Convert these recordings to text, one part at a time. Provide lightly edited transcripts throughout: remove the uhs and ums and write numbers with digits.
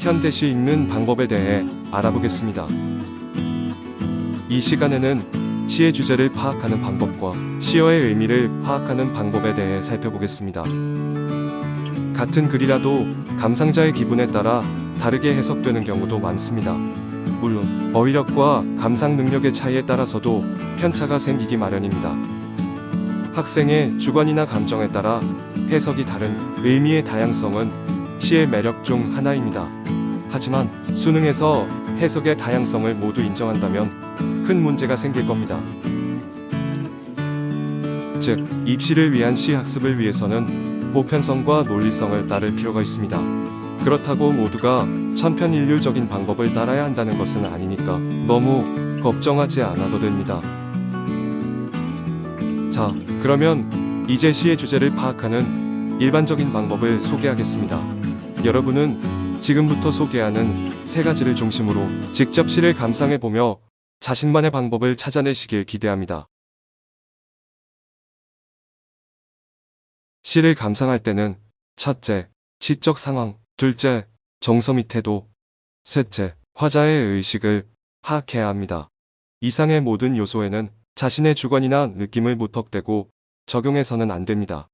현대시 읽는 방법에 대해 알아보겠습니다. 이 시간에는 시의 주제를 파악하는 방법과 시어의 의미를 파악하는 방법에 대해 살펴보겠습니다. 같은 글이라도 감상자의 기분에 따라 다르게 해석되는 경우도 많습니다. 물론 어휘력과 감상 능력의 차이에 따라서도 편차가 생기기 마련입니다. 학생의 주관이나 감정에 따라 해석이 다른 의미의 다양성은 시의 매력 중 하나입니다. 하지만 수능에서 해석의 다양성을 모두 인정한다면 큰 문제가 생길 겁니다. 즉, 입시를 위한 시 학습을 위해서는 보편성과 논리성을 따를 필요가 있습니다. 그렇다고 모두가 천편일률적인 방법을 따라야 한다는 것은 아니니까 너무 걱정하지 않아도 됩니다. 자, 그러면 이제 시의 주제를 파악하는 일반적인 방법을 소개하겠습니다. 여러분은 지금부터 소개하는 세 가지를 중심으로 직접 시를 감상해보며 자신만의 방법을 찾아내시길 기대합니다. 시를 감상할 때는 첫째, 시적 상황, 둘째, 정서 및 태도, 셋째, 화자의 의식을 파악해야 합니다. 이상의 모든 요소에는 자신의 주관이나 느낌을 무턱대고 적용해서는 안 됩니다.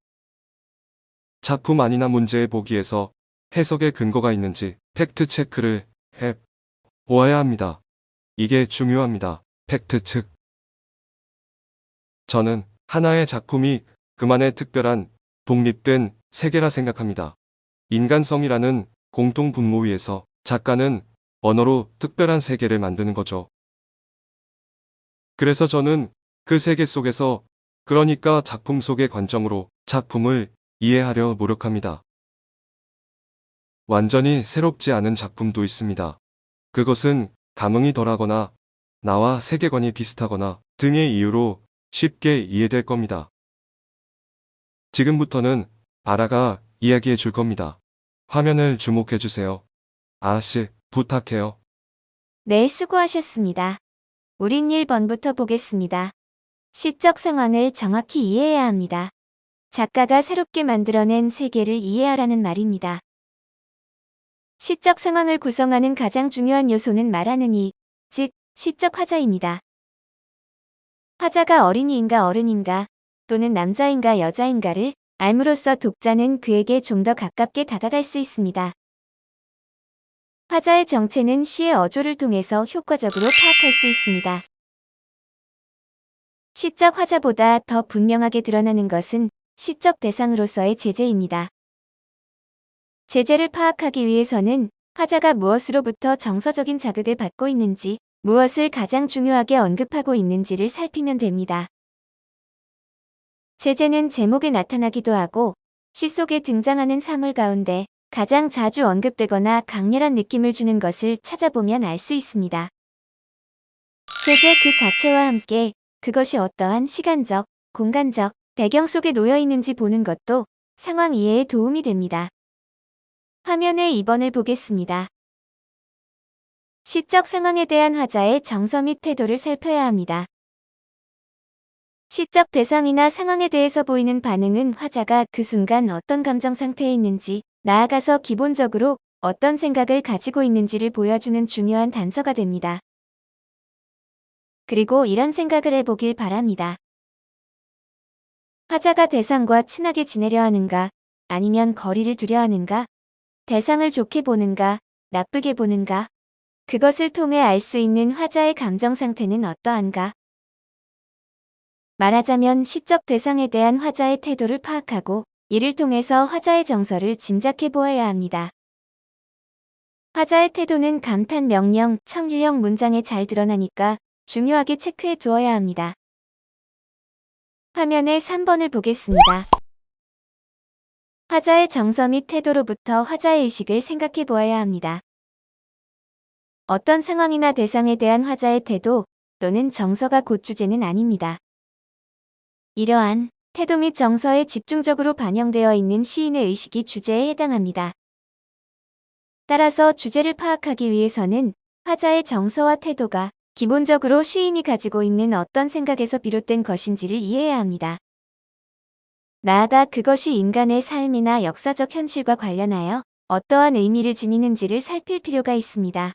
작품 아니나 문제의 보기에서 해석의 근거가 있는지 팩트 체크를 해 보아야 합니다. 이게 중요합니다. 팩트 체크. 저는 하나의 작품이 그만의 특별한 독립된 세계라 생각합니다. 인간성이라는 공통 분모 위에서 작가는 언어로 특별한 세계를 만드는 거죠. 그래서 저는 그 세계 속에서, 그러니까 작품 속의 관점으로 작품을 이해하려 노력합니다. 완전히 새롭지 않은 작품도 있습니다. 그것은 감흥이 덜하거나 나와 세계관이 비슷하거나 등의 이유로 쉽게 이해될 겁니다. 지금부터는 아라가 이야기해 줄 겁니다. 화면을 주목해 주세요. 아씨, 부탁해요. 네, 수고하셨습니다. 우린 1번부터 보겠습니다. 시적 상황을 정확히 이해해야 합니다. 작가가 새롭게 만들어낸 세계를 이해하라는 말입니다. 시적 상황을 구성하는 가장 중요한 요소는 말하는 이, 즉, 시적 화자입니다. 화자가 어린이인가 어른인가, 또는 남자인가 여자인가를 알므로써 독자는 그에게 좀 더 가깝게 다가갈 수 있습니다. 화자의 정체는 시의 어조를 통해서 효과적으로 파악할 수 있습니다. 시적 화자보다 더 분명하게 드러나는 것은 시적 대상으로서의 제재입니다. 제재를 파악하기 위해서는 화자가 무엇으로부터 정서적인 자극을 받고 있는지, 무엇을 가장 중요하게 언급하고 있는지를 살피면 됩니다. 제재는 제목에 나타나기도 하고 시 속에 등장하는 사물 가운데 가장 자주 언급되거나 강렬한 느낌을 주는 것을 찾아보면 알 수 있습니다. 제재 그 자체와 함께 그것이 어떠한 시간적, 공간적 배경 속에 놓여 있는지 보는 것도 상황 이해에 도움이 됩니다. 화면에 2번을 보겠습니다. 시적 상황에 대한 화자의 정서 및 태도를 살펴야 합니다. 시적 대상이나 상황에 대해서 보이는 반응은 화자가 그 순간 어떤 감정 상태에 있는지, 나아가서 기본적으로 어떤 생각을 가지고 있는지를 보여주는 중요한 단서가 됩니다. 그리고 이런 생각을 해보길 바랍니다. 화자가 대상과 친하게 지내려 하는가, 아니면 거리를 두려 하는가, 대상을 좋게 보는가, 나쁘게 보는가, 그것을 통해 알 수 있는 화자의 감정 상태는 어떠한가. 말하자면 시적 대상에 대한 화자의 태도를 파악하고 이를 통해서 화자의 정서를 짐작해 보아야 합니다. 화자의 태도는 감탄 명령, 청유형 문장에 잘 드러나니까 중요하게 체크해 두어야 합니다. 화면에 3번을 보겠습니다. 화자의 정서 및 태도로부터 화자의 의식을 생각해 보아야 합니다. 어떤 상황이나 대상에 대한 화자의 태도 또는 정서가 곧 주제는 아닙니다. 이러한 태도 및 정서에 집중적으로 반영되어 있는 시인의 의식이 주제에 해당합니다. 따라서 주제를 파악하기 위해서는 화자의 정서와 태도가 기본적으로 시인이 가지고 있는 어떤 생각에서 비롯된 것인지를 이해해야 합니다. 나아가 그것이 인간의 삶이나 역사적 현실과 관련하여 어떠한 의미를 지니는지를 살필 필요가 있습니다.